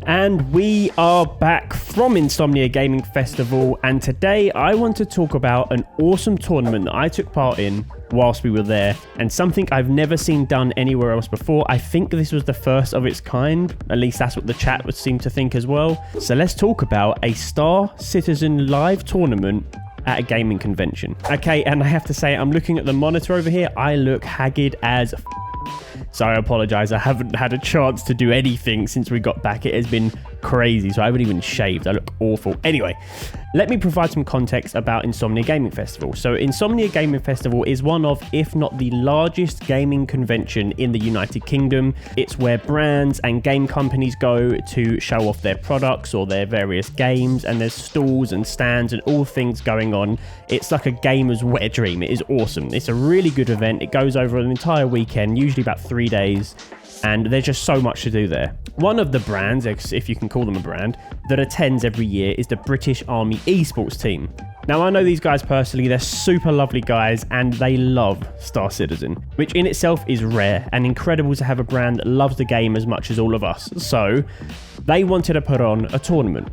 And we are back from Insomnia Gaming Festival, and today I want to talk about an awesome tournament that I took part in whilst we were there, and something I've never seen done anywhere else before. I think this was the first of its kind, at least that's what the chat would seem to think as well. So let's talk about a Star Citizen live tournament at a gaming convention. Okay, and I have to say, I'm looking at the monitor over here, I look haggard as so I apologize, I haven't had a chance to do anything since we got back. It has been crazy, so I haven't even shaved. I look awful. Anyway, let me provide some context about Insomnia Gaming Festival. So Insomnia Gaming Festival is one of, if not the largest gaming convention in the United Kingdom. It's where brands and game companies go to show off their products or their various games, and there's stalls and stands and all things going on. It's like a gamer's wet dream. It is awesome. It's a really good event. It goes over an entire weekend, usually about 3 days, and there's just so much to do there. One of the brands, if you can call them a brand, that attends every year is the British Army Esports team. Now, I know these guys personally, they're super lovely guys, and they love Star Citizen, which in itself is rare and incredible to have a brand that loves the game as much as all of us. So they wanted to put on a tournament.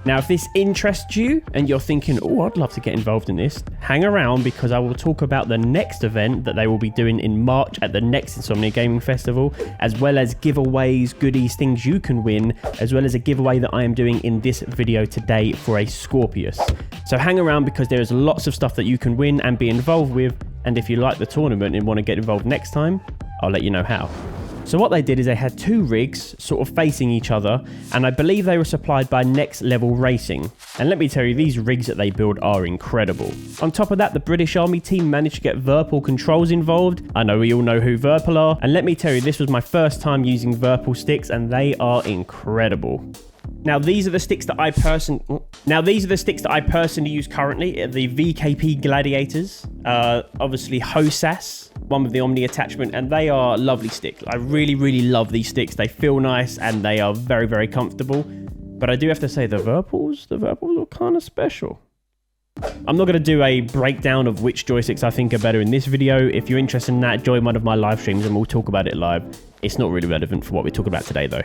Now, if this interests you and you're thinking, oh, I'd love to get involved in this, hang around, because I will talk about the next event that they will be doing in March at the next Insomnia Gaming Festival, as well as giveaways, goodies, things you can win, as well as a giveaway that I am doing in this video today for a Scorpius. So hang around, because there is lots of stuff that you can win and be involved with. And if you like the tournament and want to get involved next time, I'll let you know how. So what they did is they had two rigs sort of facing each other, and I believe they were supplied by Next Level Racing. And let me tell you, these rigs that they build are incredible. On top of that, the British Army team managed to get Virpal controls involved. I know we all know who Virpal are, and let me tell you, this was my first time using Virpal sticks, and they are incredible. Now these are the sticks that I personally use currently. The VKP Gladiators, obviously Hosas, one with the Omni attachment, and they are lovely sticks. I really love these sticks. They feel nice and they are very comfortable. But I do have to say, the Virpals are kind of special. I'm not going to do a breakdown of which joysticks I think are better in this video. If you're interested in that, join one of my live streams and we'll talk about it live. It's not really relevant for what we're talking about today though.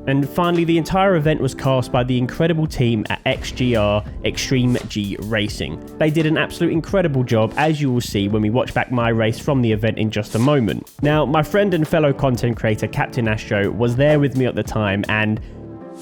And finally, the entire event was cast by the incredible team at XGR Extreme G Racing. They did an absolute incredible job, as you will see when we watch back my race from the event in just a moment. Now, my friend and fellow content creator Captain Astro was there with me at the time, and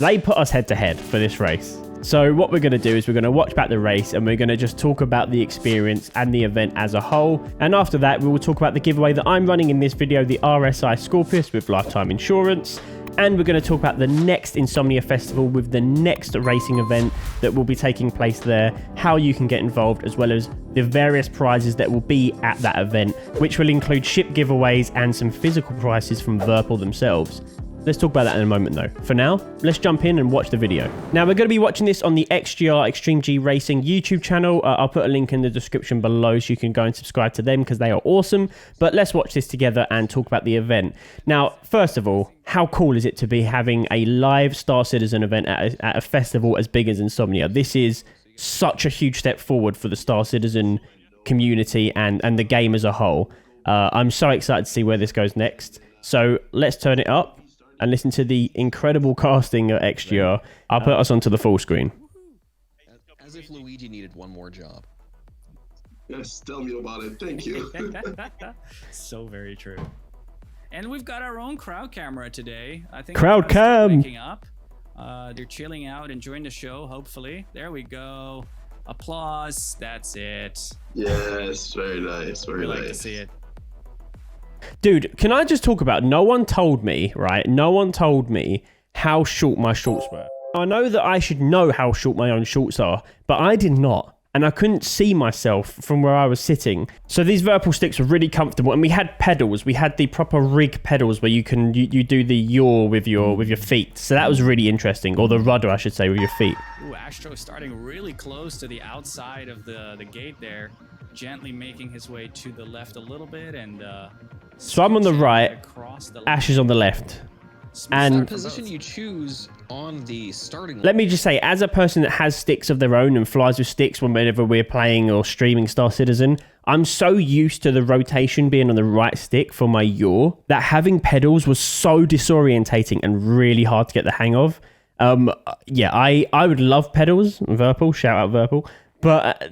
they put us head to head for this race. So what we're going to do is we're going to watch back the race, and we're going to just talk about the experience and the event as a whole. And after that, we will talk about the giveaway that I'm running in this video, the RSI Scorpius with lifetime insurance. And we're going to talk about the next Insomnia Festival with the next racing event that will be taking place there, how you can get involved, as well as the various prizes that will be at that event, which will include ship giveaways and some physical prizes from Virpal themselves. Let's talk about that in a moment though. For now, let's jump in and watch the video. Now, we're going to be watching this on the XGR Extreme G Racing YouTube channel. I'll put a link in the description below so you can go and subscribe to them because they are awesome. But let's watch this together and talk about the event. Now, first of all, how cool is it to be having a live Star Citizen event at a festival as big as Insomnia? This is such a huge step forward for the Star Citizen community and the game as a whole. I'm so excited to see where this goes next. So let's turn it up and listen to the incredible casting at XGR. I'll put us onto the full screen. As if Luigi needed one more job. Yes, tell me about it. Thank you. So very true. And we've got our own crowd camera today. I think crowd cam. Waking up. They're chilling out, enjoying the show. Hopefully, there we go. Applause. That's it. Yes, very nice. Very nice. We like to see it. Dude, can I just talk about, no one told me, right? No one told me how short my shorts were. I know that I should know how short my own shorts are, but I did not. And I couldn't see myself from where I was sitting. So these Virpal sticks were really comfortable. And we had pedals. We had the proper rig pedals where you can you do the yaw with your feet. So that was really interesting. Or the rudder, I should say, with your feet. Ooh, Astro starting really close to the outside of the gate there. Gently making his way to the left a little bit, and so I'm on the right, Ash is on the left. And position you choose on the starting line. Let me just say, as a person that has sticks of their own and flies with sticks whenever we're playing or streaming Star Citizen, I'm so used to the rotation being on the right stick for my yaw that having pedals was so disorientating and really hard to get the hang of. Yeah, I would love pedals. Verpal, shout out Verpal. But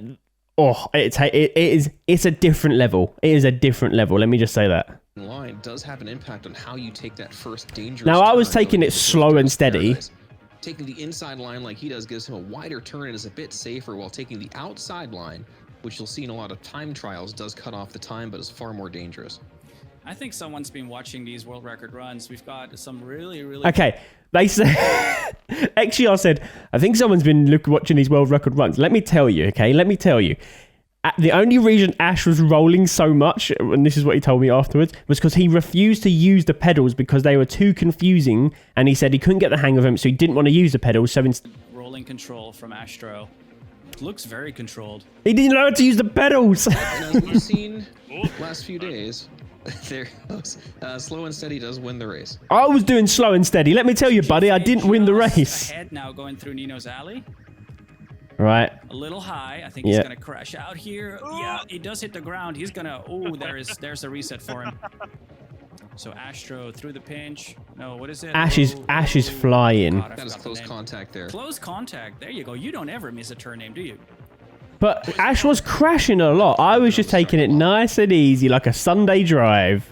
it's a different level. It is a different level. Let me just say that. Line does have an impact on how you take that first dangerous Now, I was turn taking going it into slow and steady. paradise. Taking the inside line like he does gives him a wider turn and is a bit safer, while taking the outside line, which you'll see in a lot of time trials, does cut off the time but is far more dangerous. I think someone's been watching these world record runs. We've got some really Okay, they said XGR said, I think someone's been watching these world record runs. Let me tell you, okay? Let me tell you. The only reason Ash was rolling so much, and this is what he told me afterwards, was because he refused to use the pedals because they were too confusing, and he said he couldn't get the hang of them, so he didn't want to use the pedals. So rolling control from Astro. Looks very controlled. He didn't know how to use the pedals. And as we've seen last few days, there goes. Slow and steady does win the race. I was doing slow and steady. Let me tell you, buddy, I didn't win the race. Ahead now, going through Nino's alley. Right. A little high. I think he's gonna crash out here. Yeah, he does hit the ground. He's gonna. Oh, there's a reset for him. So Astro through the pinch. No, what is it? Ash is flying. That is close contact there. Close contact. There you go. You don't ever miss a turn name, do you? But Ash was crashing a lot. I was just taking it nice and easy, like a Sunday drive.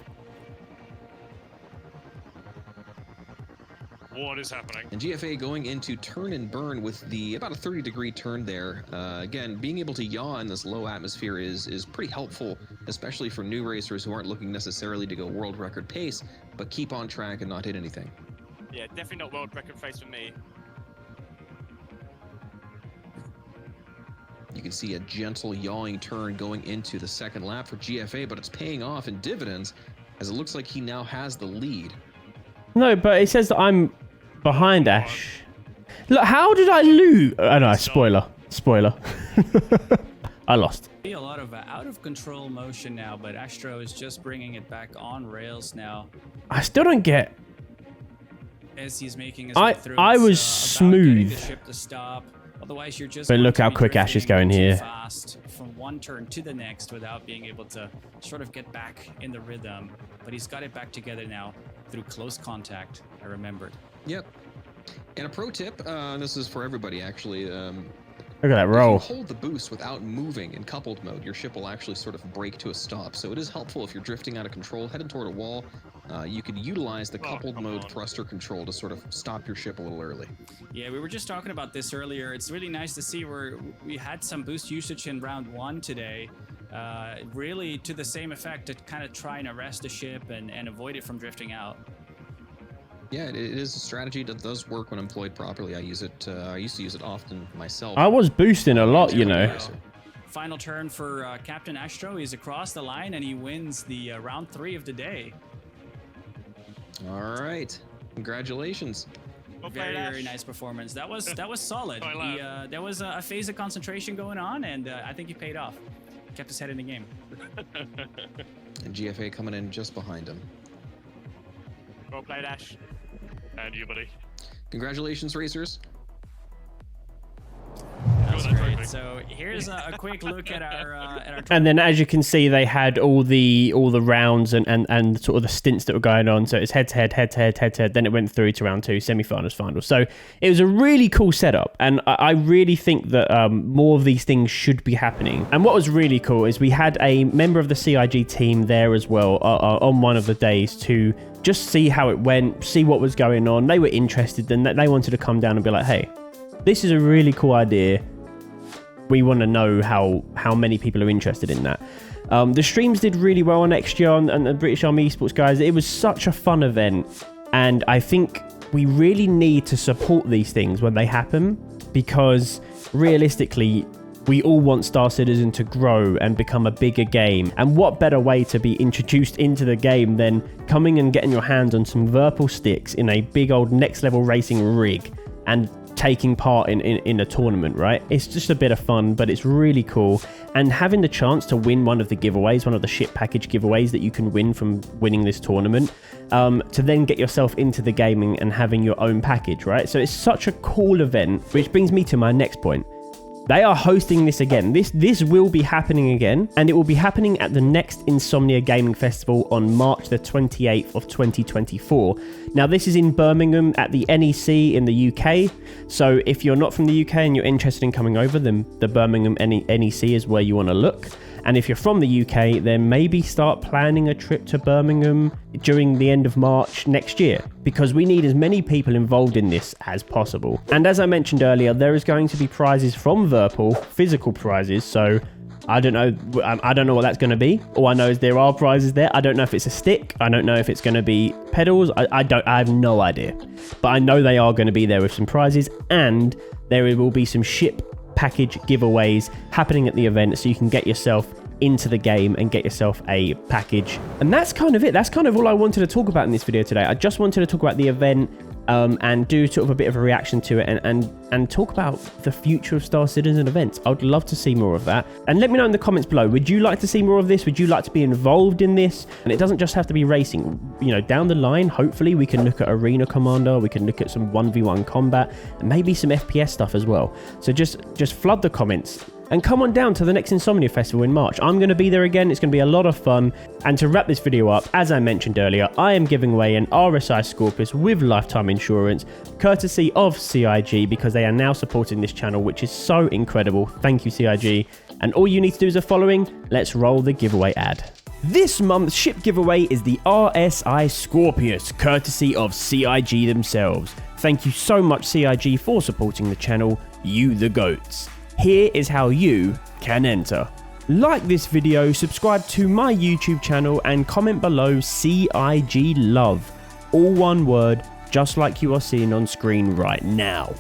What is happening? And GFA going into turn and burn with the about a 30-degree turn there. Again, being able to yaw in this low atmosphere is pretty helpful, especially for new racers who aren't looking necessarily to go world record pace, but keep on track and not hit anything. Yeah, definitely not world record pace for me. You can see a gentle yawing turn going into the second lap for GFA, but it's paying off in dividends as it looks like he now has the lead. No, but it says that I'm behind Ash. Look, how did I lose? Oh no, spoiler. I lost. A lot of out of control motion now, but Astro is just bringing it back on rails now. I still don't get. As he's making his way through, I was smooth. The ship to stop. Otherwise, you're just. But look how quick Ash is going here. Fast from one turn to the next without being able to sort of get back in the rhythm. But he's got it back together now through close contact. I remembered. Yep. And a pro tip, this is for everybody actually. Look at that roll. If you hold the boost without moving in coupled mode, your ship will actually sort of break to a stop. So it is helpful if you're drifting out of control, headed toward a wall. You could utilize the coupled mode thruster control to sort of stop your ship a little early. Yeah, we were just talking about this earlier. It's really nice to see where we had some boost usage in round 1 today. Really to the same effect to kind of try and arrest the ship and avoid it from drifting out. Yeah, it is a strategy that does work when employed properly. I use it. I used to use it often myself. I was boosting a lot, you know. Final turn for Captain Astro. He's across the line and he wins the round 3 of the day. All right, congratulations. Very nice performance. That was solid. There was a phase of concentration going on, and I think he paid off. Kept his head in the game. And GFA coming in just behind him. Well played, Ash. And you, buddy. Congratulations, racers. That's great. So here's a quick look at our And then, as you can see, they had all the rounds and sort of the stints that were going on. So it's head to head. Then it went through to round 2, semi-finals, finals. So it was a really cool setup, and I really think that more of these things should be happening. And what was really cool is we had a member of the CIG team there as well on one of the days to just see how it went, see what was going on. They were interested, and they wanted to come down and be like, "Hey, this is a really cool idea. We want to know how many people are interested in that." The streams did really well on XGR and the British Army Esports guys. It was such a fun event, and I think we really need to support these things when they happen, because realistically, we all want Star Citizen to grow and become a bigger game. And what better way to be introduced into the game than coming and getting your hands on some Verpal sticks in a big old next level racing rig and taking part in a tournament, right? It's just a bit of fun, but it's really cool. And having the chance to win one of the giveaways, one of the ship package giveaways that you can win from winning this tournament, to then get yourself into the gaming and having your own package, right? So it's such a cool event, which brings me to my next point. They are hosting this again. This will be happening again, and it will be happening at the next Insomnia Gaming Festival on March the 28th of 2024. Now, this is in Birmingham at the NEC in the UK. So if you're not from the UK and you're interested in coming over, then the Birmingham NEC is where you want to look. And if you're from the UK, then maybe start planning a trip to Birmingham during the end of March next year, because we need as many people involved in this as possible. And as I mentioned earlier, there is going to be prizes from Virpal, physical prizes. So I don't know what that's going to be. All I know is there are prizes there. I don't know if it's a stick. I don't know if it's going to be pedals. I have no idea. But I know they are going to be there with some prizes, and there will be some ship package giveaways happening at the event, so you can get yourself into the game and get yourself a package. And that's kind of it. That's kind of all I wanted to talk about in this video today. I just wanted to talk about the event and do sort of a bit of a reaction to it, and talk about the future of Star Citizen events. I would love to see more of that. And let me know in the comments below, would you like to see more of this? Would you like to be involved in this? And it doesn't just have to be racing. You know, down the line, hopefully we can look at Arena Commander, we can look at some 1v1 combat, and maybe some FPS stuff as well. So just flood the comments. And come on down to the next Insomnia Festival in March. I'm going to be there again. It's going to be a lot of fun. And to wrap this video up, as I mentioned earlier, I am giving away an RSI Scorpius with lifetime insurance, courtesy of CIG, because they are now supporting this channel, which is so incredible. Thank you, CIG. And all you need to do is the following. Let's roll the giveaway ad. This month's ship giveaway is the RSI Scorpius, courtesy of CIG themselves. Thank you so much, CIG, for supporting the channel. You the goats. Here is how you can enter. Like this video, subscribe to my YouTube channel, and comment below CIG love. All one word, just like you are seeing on screen right now.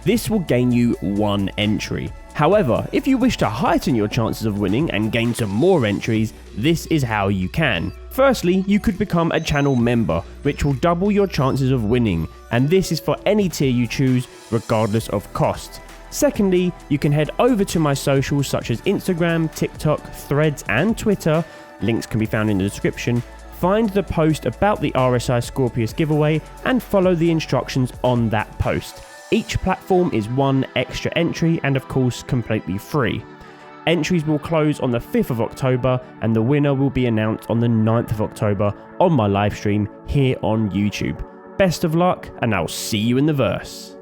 This will gain you 1 entry. However, if you wish to heighten your chances of winning and gain some more entries, this is how you can. Firstly, you could become a channel member, which will double your chances of winning, and this is for any tier you choose, regardless of cost. Secondly, you can head over to my socials such as Instagram, TikTok, Threads and Twitter. Links can be found in the description. Find the post about the RSI Scorpius giveaway and follow the instructions on that post. Each platform is 1 extra entry and of course completely free. Entries will close on the 5th of October and the winner will be announced on the 9th of October on my live stream here on YouTube. Best of luck, and I'll see you in the verse.